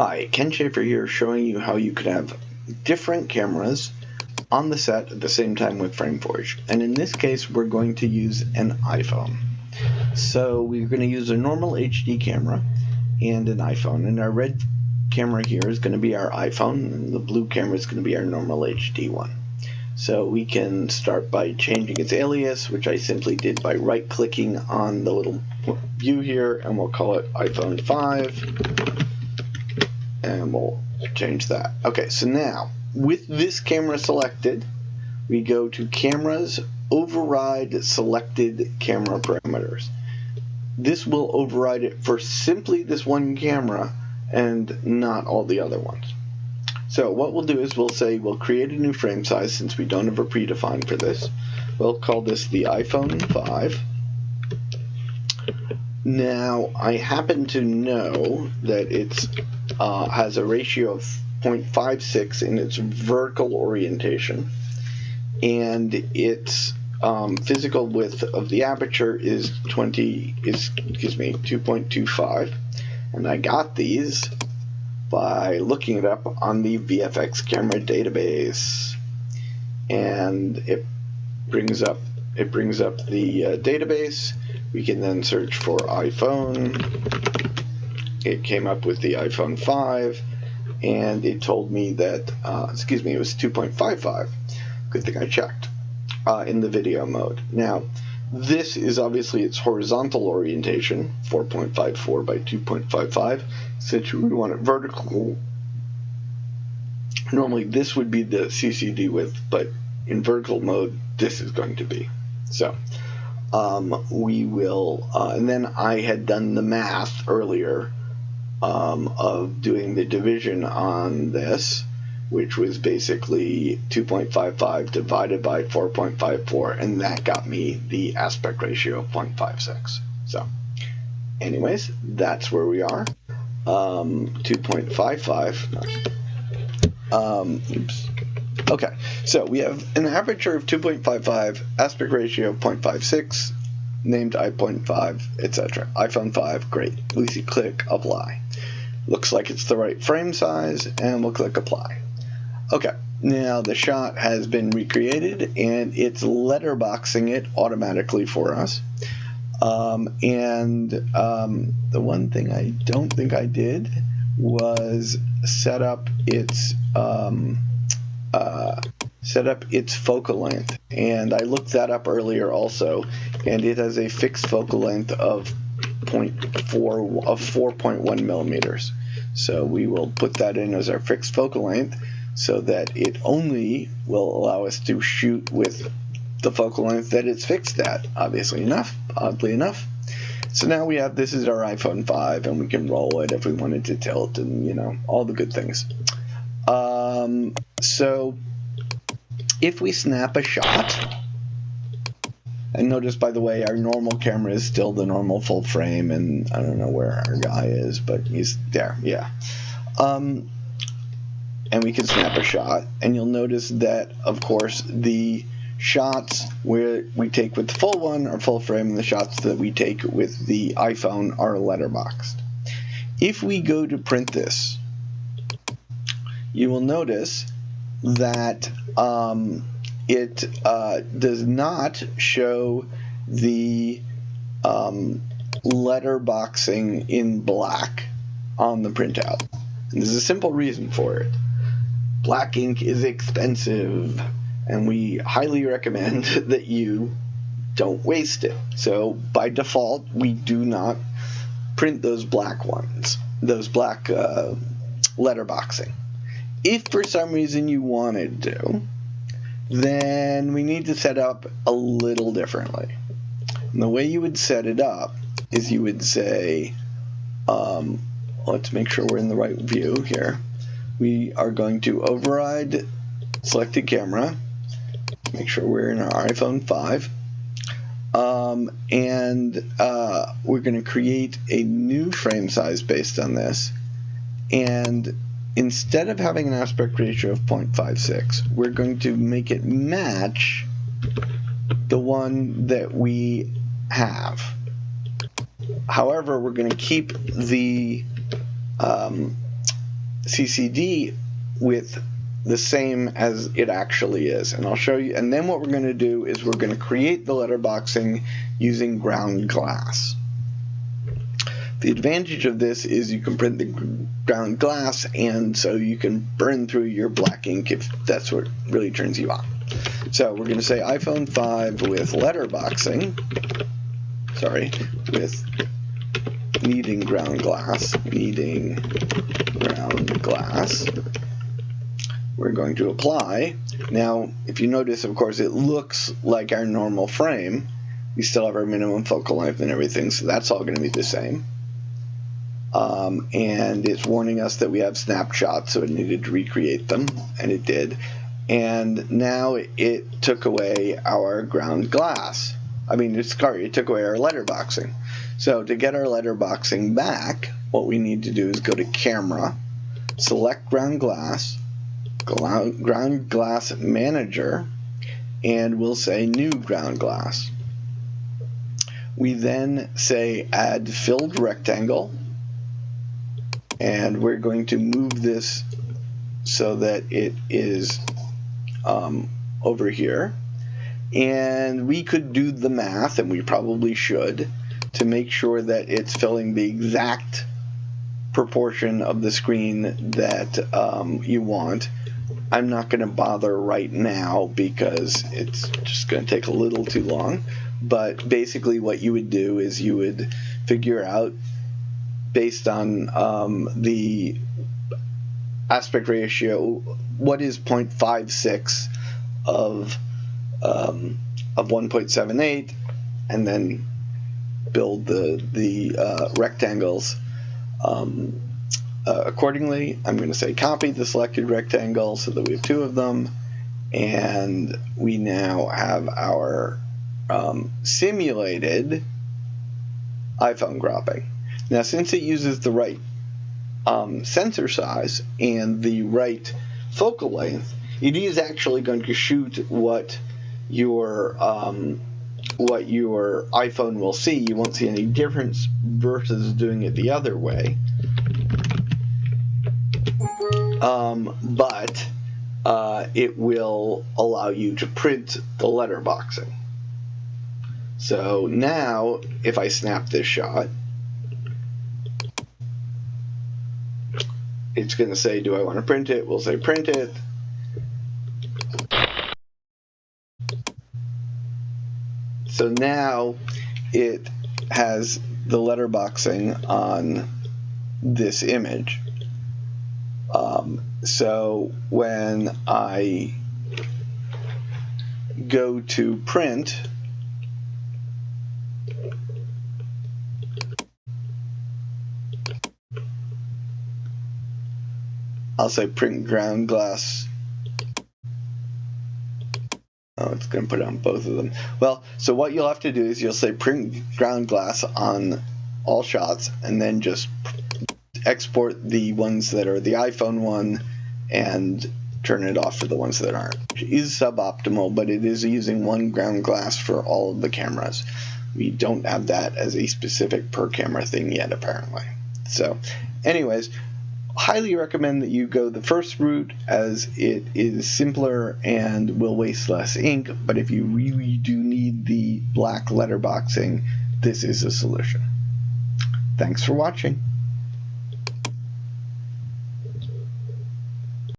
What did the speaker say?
Hi, Ken Schaefer here showing you how you could have different cameras on the set at the same time with FrameForge. And in this case, we're going to use an iPhone. So we're going to use a normal HD camera and an iPhone. And our red camera here is going to be our iPhone, and the blue camera is going to be our normal HD one. So we can start by changing its alias, which I simply did by right-clicking on the little view here, and we'll call it iPhone 5. And we'll change that. Okay, so now, with this camera selected, we go to Cameras, Override Selected Camera Parameters. This will override it for simply this one camera and not all the other ones. So what we'll do is we'll say we'll create a new frame size since we don't have a predefined for this. We'll call this the iPhone 5. Now, I happen to know that it has a ratio of 0.56 in its vertical orientation, and its physical width of the aperture is 2.25, and I got these by looking it up on the VFX camera database, and it brings up the database. We can then search for iPhone. It came up with the iPhone 5, and it told me that, it was 2.55. Good thing I checked in the video mode. Now, this is obviously its horizontal orientation, 4.54 by 2.55. Since we want it vertical, normally this would be the CCD width, but in vertical mode, this is going to be. So, we will, and then I had done the math earlier of doing the division on this, which was basically 2.55 divided by 4.54, and that got me the aspect ratio of 0.56. So, anyways, that's where we are. 2.55. Oops. Okay, so we have an aperture of 2.55, aspect ratio of 0.56, named iPhone 5, etc. iPhone 5, great. We see click apply. Looks like it's the right frame size, and we'll click apply. Okay, now the shot has been recreated, and it's letterboxing it automatically for us. The one thing I don't think I did was set up its focal length, and I looked that up earlier also, and it has a fixed focal length of 4.1 millimeters. So we will put that in as our fixed focal length, so that it only will allow us to shoot with the focal length that it's fixed at. Oddly enough. So now we have, this is our iPhone 5, and we can roll it if we wanted to tilt, and all the good things. So if we snap a shot, and notice, by the way, our normal camera is still the normal full frame, and I don't know where our guy is, but he's there, yeah. And we can snap a shot, and you'll notice that, of course, the shots where we take with the full one are full frame, and the shots that we take with the iPhone are letterboxed. If we go to print this, you will notice that it does not show the letterboxing in black on the printout. And there's a simple reason for it. Black ink is expensive, and we highly recommend that you don't waste it. So by default, we do not print those black ones, those black letterboxing. If for some reason you wanted to, then we need to set up a little differently. And the way you would set it up is you would say, let's make sure we're in the right view here. We are going to override selected camera, make sure we're in our iPhone 5, and we're going to create a new frame size based on this, and instead of having an aspect ratio of 0.56, we're going to make it match the one that we have. However, we're going to keep the CCD with the same as it actually is, and I'll show you. And then what we're going to do is we're going to create the letterboxing using ground glass. The advantage of this is you can print the ground glass, and so you can burn through your black ink if that's what really turns you on. So we're going to say iPhone 5 with letterboxing, with needing ground glass, We're going to apply. Now, if you notice, of course, it looks like our normal frame. We still have our minimum focal length and everything, so that's all going to be the same. And it's warning us that we have snapshots, so it needed to recreate them, and it did. And now it took away our ground glass. It took away our letterboxing. So to get our letterboxing back, what we need to do is go to Camera, select Ground Glass Manager, and we'll say New Ground Glass. We then say Add Filled Rectangle, and we're going to move this so that it is over here. And we could do the math, and we probably should, to make sure that it's filling the exact proportion of the screen that you want. I'm not going to bother right now because it's just going to take a little too long. But basically what you would do is you would figure out, based on the aspect ratio, what is 0.56 of 1.78, and then build the rectangles accordingly. I'm going to say copy the selected rectangle so that we have two of them, and we now have our simulated iPhone cropping. Now, since it uses the right sensor size and the right focal length, it is actually going to shoot what your iPhone will see. You won't see any difference versus doing it the other way. But it will allow you to print the letterboxing. So now, if I snap this shot, it's going to say, do I want to print it? We'll say print it. So now it has the letterboxing on this image. So when I go to print, I'll say print ground glass. Oh, it's going to put it on both of them. Well, so what you'll have to do is you'll say print ground glass on all shots, and then just export the ones that are the iPhone one and turn it off for the ones that aren't. It is suboptimal, but it is using one ground glass for all of the cameras. We don't have that as a specific per camera thing yet, apparently. So, anyways, highly recommend that you go the first route, as it is simpler and will waste less ink, but if you really do need the black letterboxing, this is a solution. Thanks for watching.